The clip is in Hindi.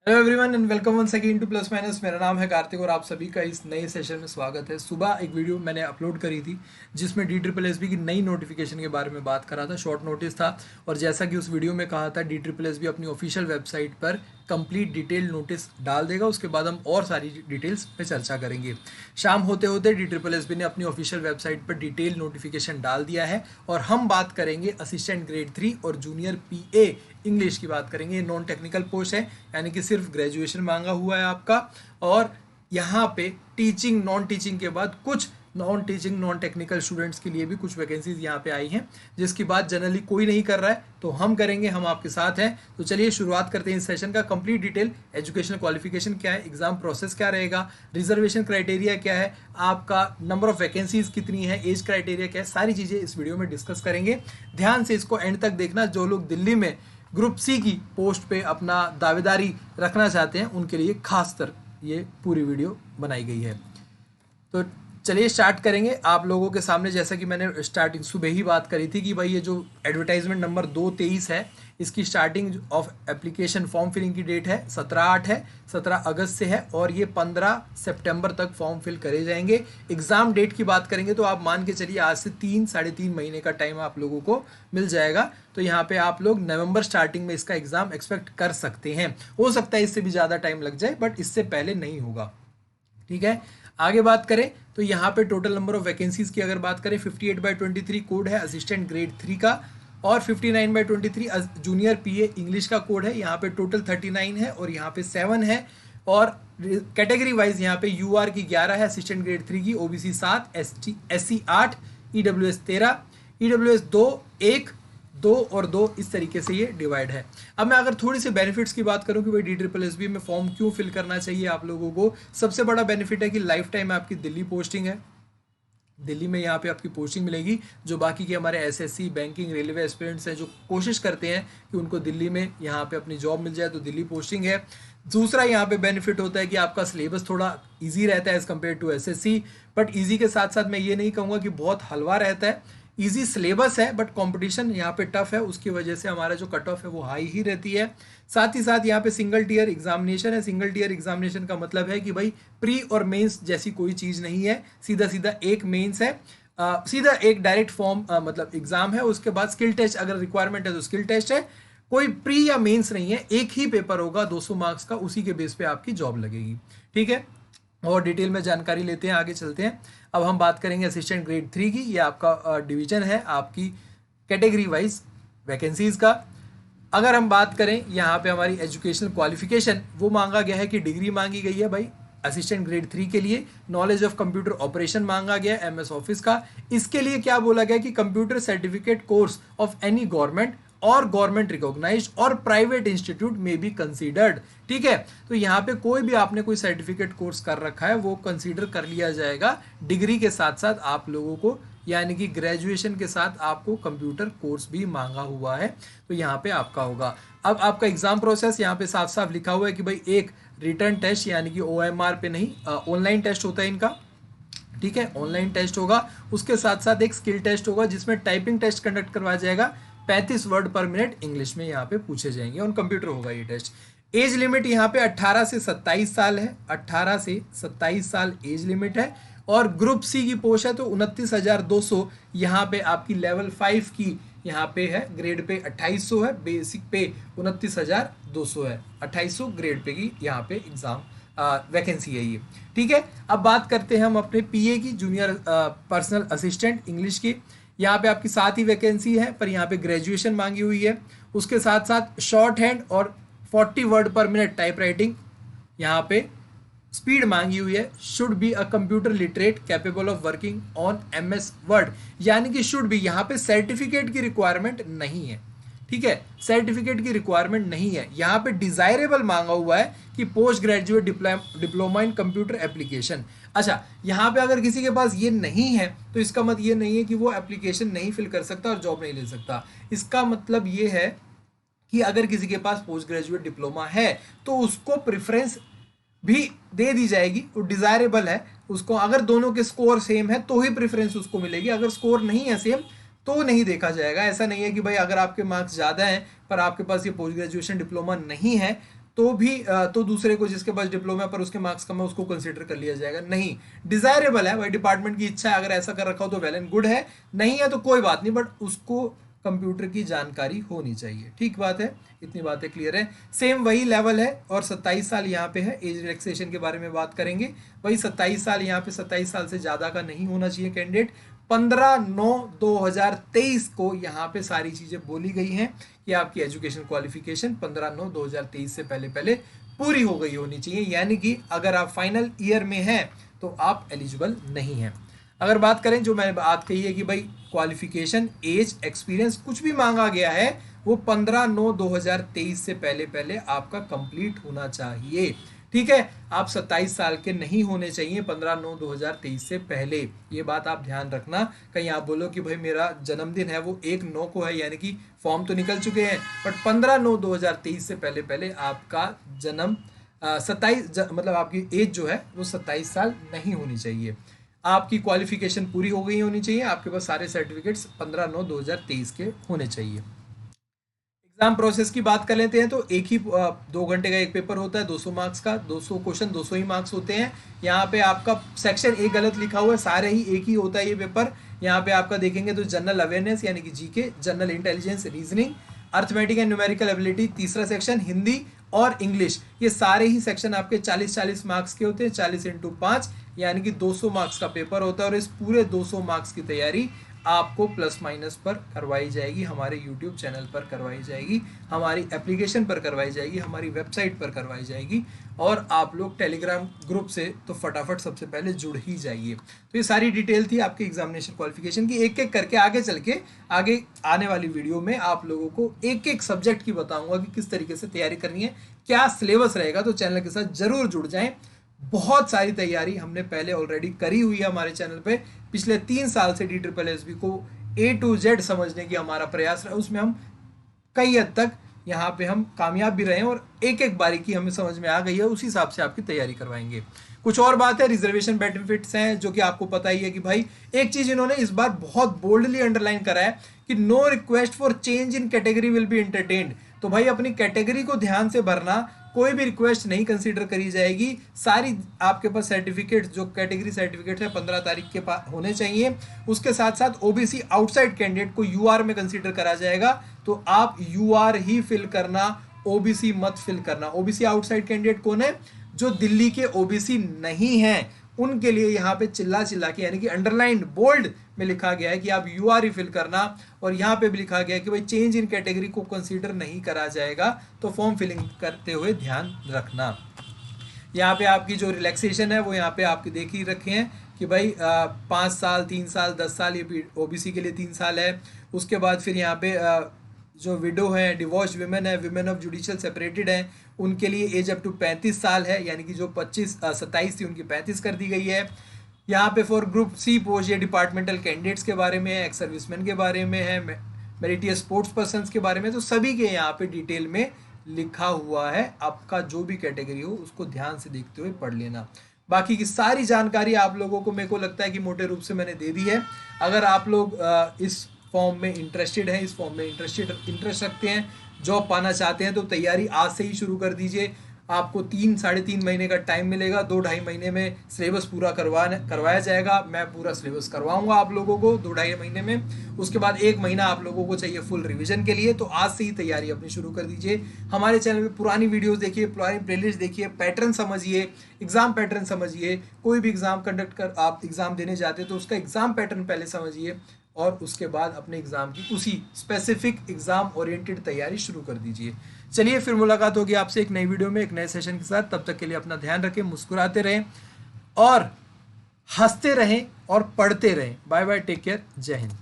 Hello everyone and welcome one second two plus minus. मेरा नाम है कार्तिक और आप सभी का इस नए सेशन में स्वागत है। सुबह एक वीडियो मैंने अपलोड करी थी जिसमें DSSB की नई नोटिफिकेशन के बारे में बात करा था। शॉर्ट नोटिस था और जैसा कि उस वीडियो में कहा था DSSB अपनी ऑफिशियल वेबसाइट पर कंप्लीट डिटेल नोटिस डाल देगा। उसके बाद हम और सारी डिटेल्स पे चर्चा करेंगे। शाम होते होते DSSB ने अपनी ऑफिशियल वेबसाइट पर डिटेल नोटिफिकेशन डाल दिया है और हम बात करेंगे असिस्टेंट ग्रेड 3 और जूनियर PA इंग्लिश की बात करेंगे। नॉन टेक्निकल पोस्ट है यानी कि सिर्फ ग्रेजुएशन मांगा हुआ है आपका। और यहाँ पे टीचिंग नॉन टीचिंग के बाद कुछ non teaching non technical students के लिए भी कुछ वैकेंसीज यहाँ पे आई हैं जिसकी बात जनरली कोई नहीं कर रहा है, तो हम करेंगे, हम आपके साथ हैं। तो चलिए शुरुआत करते हैं इस सेशन का। कंप्लीट डिटेल, एजुकेशनल क्वालिफिकेशन क्या है, एग्जाम प्रोसेस क्या रहेगा, रिजर्वेशन क्राइटेरिया क्या है, आपका नंबर ऑफ वैकेंसीज कितनी है, एज क्राइटेरिया क्या है, सारी चीज़ें इस वीडियो में डिस्कस करेंगे। ध्यान से इसको एंड तक देखना। जो लोग दिल्ली में ग्रुप सी की पोस्ट पे अपना दावेदारी रखना चाहते हैं उनके लिए खासकर ये पूरी वीडियो बनाई गई है। तो चलिए स्टार्ट करेंगे आप लोगों के सामने। जैसा कि मैंने स्टार्टिंग सुबह ही बात करी थी कि भाई ये जो एडवर्टाइजमेंट नंबर 223 है इसकी starting of application form filling की डेट है 17/8 है, 17 अगस्त से है और ये 15 सितंबर तक फॉर्म फिल करे जाएंगे। एग्जाम डेट की बात करेंगे तो आप मान के चलिए आज से 3-3.5 महीने का टाइम आप लोगों को मिल जाएगा। तो यहाँ पे आप लोग नवंबर स्टार्टिंग में इसका एग्जाम एक्सपेक्ट कर सकते हैं। हो सकता है इससे भी ज़्यादा टाइम लग जाए बट इससे पहले नहीं होगा। ठीक है, आगे बात करें तो यहाँ पे टोटल नंबर ऑफ वैकेंसीज की अगर बात करें 58/23 कोड है असिस्टेंट ग्रेड 3 का और 59/23 जूनियर PA इंग्लिश का कोड है। यहाँ पे टोटल 39 है और यहाँ पे 7 है। और कैटेगरी वाइज यहाँ पे UR की 11 है, असिस्टेंट ग्रेड 3 की, OBC 7, SC 8, EWS 13, EWS 2, 1, 2 और 2, इस तरीके से ये डिवाइड है। अब मैं अगर थोड़ी सी बेनिफिट्स की बात करूं कि भाई DSSB में फॉर्म क्यों फिल करना चाहिए आप लोगों को, सबसे बड़ा बेनिफिट है कि लाइफ टाइम आपकी दिल्ली पोस्टिंग है। दिल्ली में यहाँ पे आपकी पोस्टिंग मिलेगी। जो बाकी के हमारे SSC बैंकिंग रेलवे एस्पिरेंट्स हैं जो कोशिश करते हैं कि उनको दिल्ली में यहाँ पे अपनी जॉब मिल जाए तो दिल्ली पोस्टिंग है। दूसरा यहाँ पे बेनिफिट होता है कि आपका सिलेबस थोड़ा इजी रहता है as compare to SSC। But easy के साथ साथ मैं ये नहीं कहूँगा कि बहुत हलवा रहता है। इजी सिलेबस है बट कंपटीशन यहाँ पे टफ है, उसकी वजह से हमारा जो कट ऑफ है वो हाई ही रहती है। साथ ही साथ यहाँ पे सिंगल टियर एग्जामिनेशन है। सिंगल टियर एग्जामिनेशन का मतलब है कि भाई प्री और मेंस जैसी कोई चीज़ नहीं है, सीधा सीधा एक मेंस है, सीधा एक डायरेक्ट फॉर्म मतलब एग्जाम है। उसके बाद स्किल टेस्ट अगर रिक्वायरमेंट है तो स्किल टेस्ट है। कोई प्री या मेंस नहीं है, एक ही पेपर होगा 200 मार्क्स का, उसी के बेस पे आपकी जॉब लगेगी। ठीक है, और डिटेल में जानकारी लेते हैं, आगे चलते हैं। अब हम बात करेंगे असिस्टेंट ग्रेड 3 की। ये आपका डिवीजन है आपकी कैटेगरी वाइज वैकेंसीज का। अगर हम बात करें यहाँ पे हमारी एजुकेशनल क्वालिफिकेशन, वो मांगा गया है कि डिग्री मांगी गई है भाई असिस्टेंट ग्रेड 3 के लिए। नॉलेज ऑफ कंप्यूटर ऑपरेशन मांगा गया MS ऑफिस का। इसके लिए क्या बोला गया कि computer certificate course of any government और गवर्नमेंट रिकॉग्नाइज्ड और प्राइवेट इंस्टीट्यूट में बी कंसीडर्ड। ठीक है, तो यहाँ पे कोई भी आपने कोई सर्टिफिकेट कोर्स कर रखा है वो कंसीडर कर लिया जाएगा डिग्री के साथ साथ आप लोगों को, यानी कि ग्रेजुएशन के साथ आपको कंप्यूटर कोर्स भी मांगा हुआ है तो यहाँ पे आपका होगा। अब आपका एग्जाम प्रोसेस यहाँ पे साफ साफ लिखा हुआ है कि भाई एक रिटर्न टेस्ट यानी कि OMR पे नहीं, ऑनलाइन टेस्ट होता है इनका। ठीक है, ऑनलाइन टेस्ट होगा। उसके साथ साथ एक स्किल टेस्ट होगा जिसमें टाइपिंग टेस्ट कंडक्ट करवाया जाएगा। 35 वर्ड पर मिनट इंग्लिश में यहाँ पे पूछे जाएंगे, ऑन कंप्यूटर होगा ये टेस्ट। एज लिमिट यहाँ पे 18 से 27 साल है, 18 से 27 साल एज लिमिट है। और ग्रुप सी की पोस्ट है तो 29,200 यहाँ पे आपकी लेवल 5 की यहाँ पे है। ग्रेड पे 2800 है, बेसिक पे 29,200 है। 2800 ग्रेड पे की यहाँ पे एग्जाम वैकेंसी है ये। ठीक है, अब बात करते हैं हम अपने PA की, जूनियर पर्सनल असिस्टेंट इंग्लिश की। यहाँ पे आपकी 7 ही वैकेंसी है पर यहाँ पे ग्रेजुएशन मांगी हुई है। उसके साथ साथ शॉर्ट हैंड और 40 वर्ड पर मिनट टाइप राइटिंग यहाँ पे स्पीड मांगी हुई है। Should be a computer literate capable of working on MS word, यानी कि शुड बी, यहाँ पे सर्टिफिकेट की रिक्वायरमेंट नहीं है। ठीक है, सर्टिफिकेट की रिक्वायरमेंट नहीं है। यहाँ पे डिजायरेबल मांगा हुआ है कि post graduate diploma in computer application. अच्छा, यहाँ पे अगर किसी के पास ये नहीं है तो इसका मतलब ये नहीं है कि वो एप्लीकेशन नहीं फिल कर सकता और जॉब नहीं ले सकता। इसका मतलब ये है कि अगर किसी के पास पोस्ट ग्रेजुएट डिप्लोमा है तो उसको प्रेफरेंस भी दे दी जाएगी, वो डिजायरेबल है उसको। अगर दोनों के स्कोर सेम है तो ही प्रेफरेंस उसको मिलेगी, अगर स्कोर नहीं है सेम तो नहीं देखा जाएगा। ऐसा नहीं है कि भाई अगर आपके मार्क्स ज़्यादा हैं पर आपके पास ये पोस्ट ग्रेजुएशन डिप्लोमा नहीं है तो भी तो दूसरे को जिसके पास डिप्लोमा पर उसके मार्क्स कम है उसको कंसीडर कर लिया जाएगा? नहीं, डिजायरेबल है भाई, डिपार्टमेंट की इच्छा है, अगर ऐसा कर रखा हो तो वेल एंड गुड है, नहीं है तो कोई बात नहीं, बट उसको कंप्यूटर की जानकारी होनी चाहिए। ठीक बात है, इतनी बातें क्लियर है। सेम वही लेवल है और 27 साल यहाँ पे है। एज रिलैक्सेशन के बारे में बात करेंगे, वही 27 साल यहाँ पे, 27 साल से ज़्यादा का नहीं होना चाहिए कैंडिडेट। 15/9/2023 को यहाँ पे सारी चीज़ें बोली गई हैं कि आपकी एजुकेशन क्वालिफिकेशन 15/9/2023 से पहले पहले पूरी हो गई होनी चाहिए, यानी कि अगर आप फाइनल ईयर में हैं तो आप एलिजिबल नहीं हैं। अगर बात करें, जो मैंने बात कही है कि भाई क्वालिफिकेशन, एज, एक्सपीरियंस कुछ भी मांगा गया है वो 15/9/2023 से पहले पहले आपका कंप्लीट होना चाहिए। ठीक है, आप 27 साल के नहीं होने चाहिए 15/9/2023 से पहले, ये बात आप ध्यान रखना। कहीं आप बोलो कि भाई मेरा जन्मदिन है वो 1/9 को है, यानी कि फॉर्म तो निकल चुके हैं, बट 15/9/2023 से पहले पहले आपका जन्म 27 मतलब आपकी एज जो है वो 27 साल नहीं होनी चाहिए। आपकी क्वालिफिकेशन पूरी हो गई होनी चाहिए, आपके पास सारे सर्टिफिकेट्स 15/9/2023 के होने चाहिए। एग्जाम प्रोसेस की बात कर लेते हैं तो एक ही 2 घंटे का एक पेपर होता है, 200 मार्क्स का, 200 क्वेश्चन, 200 ही मार्क्स होते हैं। यहाँ पे आपका सेक्शन एक गलत लिखा हुआ है, सारे ही एक ही होता है ये पेपर। यहाँ पे आपका देखेंगे तो जनरल अवेयरनेस यानी कि GK, general intelligence, reasoning, arithmetic and numerical ability तीसरा सेक्शन, हिंदी और इंग्लिश, ये सारे ही सेक्शन आपके 40-40 मार्क्स के होते हैं, 40x5 यानी कि 200 मार्क्स का पेपर होता है। और इस पूरे 200 मार्क्स की तैयारी आपको प्लस माइनस पर करवाई जाएगी, हमारे यूट्यूब चैनल पर करवाई जाएगी, हमारी एप्लीकेशन पर करवाई जाएगी, हमारी वेबसाइट पर करवाई जाएगी, और आप लोग टेलीग्राम ग्रुप से तो फटाफट सबसे पहले जुड़ ही जाइए। तो ये सारी डिटेल थी आपके एग्जामिनेशन क्वालिफिकेशन की। एक एक करके आगे चल के आगे आने वाली वीडियो में आप लोगों को एक एक सब्जेक्ट की बताऊंगा कि किस तरीके से तैयारी करनी है, क्या सिलेबस रहेगा, तो चैनल के साथ जरूर जुड़ जाएं। बहुत सारी तैयारी हमने पहले ऑलरेडी करी हुई है हमारे चैनल पे, पिछले 3 साल से DSSB को A to Z समझने की हमारा प्रयास रहा, उसमें हम कई हद तक यहाँ पे हम कामयाब भी रहे हैं और एक एक बारीकी हमें समझ में आ गई है, उसी हिसाब से आपकी तैयारी करवाएंगे। कुछ और बात है, रिजर्वेशन बेनिफिट्स हैं जो कि आपको पता ही है कि भाई एक चीज इन्होंने इस बार बहुत बोल्डली अंडरलाइन करा है कि no request for change in category will be entertained. तो भाई अपनी कैटेगरी को ध्यान से भरना, कोई भी रिक्वेस्ट नहीं कंसीडर करी जाएगी। सारी आपके पास सर्टिफिकेट जो कैटेगरी सर्टिफिकेट है 15 तारीख के पास होने चाहिए। उसके साथ साथ ओबीसी आउटसाइड कैंडिडेट को यूआर में कंसीडर करा जाएगा, तो आप यूआर ही फिल करना, ओबीसी मत फिल करना। ओबीसी आउटसाइड कैंडिडेट कौन है? जो दिल्ली के ओबीसी नहीं हैं, उनके लिए यहाँ पे चिल्ला चिल्ला के यानी कि अंडरलाइन बोल्ड में लिखा गया है कि आप यूआर ही फिल करना, और यहाँ पे भी लिखा गया है कि भाई चेंज इन कैटेगरी को कंसीडर नहीं करा जाएगा, तो फॉर्म फिलिंग करते हुए ध्यान रखना। यहाँ पे आपकी जो रिलैक्सेशन है वो यहाँ पे आपके देख ही रखे हैं कि भाई 5 साल, 3 साल, 10 साल, ये ओबीसी के लिए 3 साल है। उसके बाद फिर यहाँ पे जो विडो है, डिवोर्स वुमेन है, वुमेन ऑफ जुडिशियल सेपरेटेड है, उनके लिए एज अप टू 35 साल है, यानी कि जो 27 थी उनकी 35 कर दी गई है। यहाँ पे फॉर ग्रुप सी पोस्ट ये डिपार्टमेंटल कैंडिडेट्स के बारे में है, एक्स सर्विसमैन के बारे में है, मेरिटियस स्पोर्ट्स पर्सन्स के बारे में, तो सभी के यहाँ पे डिटेल में लिखा हुआ है। आपका जो भी कैटेगरी हो उसको ध्यान से देखते हुए पढ़ लेना। बाकी की सारी जानकारी आप लोगों को मेरे को लगता है कि मोटे रूप से मैंने दे दी है। अगर आप लोग इस फॉर्म में इंटरेस्टेड हैं, इस फॉर्म में इंटरेस्ट रखते हैं, जॉब पाना चाहते हैं, तो तैयारी आज से ही शुरू कर दीजिए। आपको 3-3.5 महीने का टाइम मिलेगा, 2-2.5 महीने में सिलेबस पूरा करवाया जाएगा। मैं पूरा सिलेबस करवाऊंगा आप लोगों को 2-2.5 महीने में। उसके बाद 1 महीना आप लोगों को चाहिए फुल रिवीजन के लिए, तो आज से ही तैयारी अपनी शुरू कर दीजिए। हमारे चैनल पे पुरानी वीडियोस देखिए, पुरानी प्लेलिस्ट देखिए, पैटर्न समझिए, एग्जाम पैटर्न समझिए। कोई भी एग्जाम कंडक्ट कर आप एग्जाम देने जाते हैं तो उसका एग्जाम पैटर्न पहले समझिए, और उसके बाद अपने एग्जाम की उसी स्पेसिफिक एग्जाम ओरिएंटेड तैयारी शुरू कर दीजिए। चलिए फिर मुलाकात होगी आपसे एक नई वीडियो में, एक नए सेशन के साथ। तब तक के लिए अपना ध्यान रखें, मुस्कुराते रहें और हंसते रहें और पढ़ते रहें। बाय बाय, टेक केयर, जय हिंद।